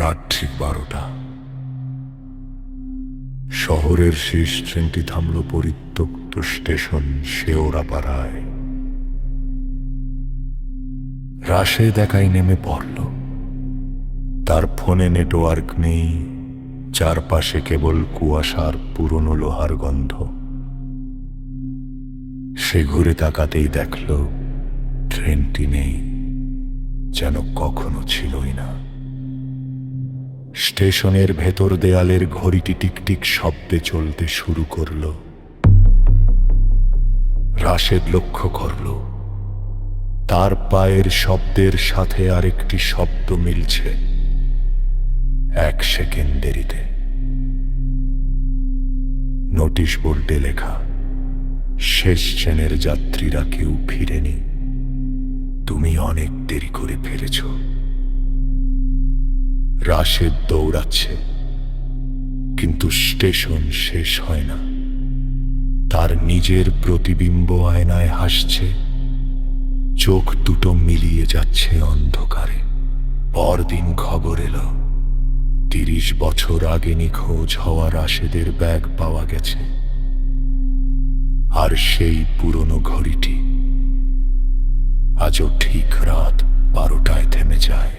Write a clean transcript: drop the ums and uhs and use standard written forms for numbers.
রাত ঠিক 12টা। শহরের শেষ ট্রেনটি থামল পরিত্যক্ত স্টেশন শেওড়াপাড়ায়। রাশেদ একাই নেমে পড়ল। তার ফোনে নেটওয়ার্ক নেই, চারপাশে কেবল কুয়াশার পুরনো লোহার গন্ধ। সে ঘুরে তাকাতেই দেখল ট্রেনটি নেই, যেন কখনো ছিলই না। স্টেশনের ভেতর দেয়ালের ঘড়িটি টিকটিক শব্দে চলতে শুরু করল। রাশেদ লক্ষ্য করল তার পায়ের শব্দের সাথে আরেকটি শব্দ মিলছে, 1 সেকেন্ড দেরিতে। নোটিশ বোর্ডে লেখা, শেষ ট্রেনের যাত্রীরা কেউ ফিরেনি, তুমি অনেক দেরি করে ফেলেছ। রাশেদ দৌড়াচ্ছে, কিন্তু স্টেশন শেষ হয় না। তার নিজের প্রতিবিম্ব আয়নায় হাসছে, চোখ দুটো মিলিয়ে যাচ্ছে অন্ধকারে। পরদিন খবর এলো, 30 বছর আগে নিখোঁজ হওয়া রাশেদের ব্যাগ পাওয়া গেছে। আর সেই পুরনো ঘড়িটি আজও ঠিক রাত 12টায় থেমে যায়।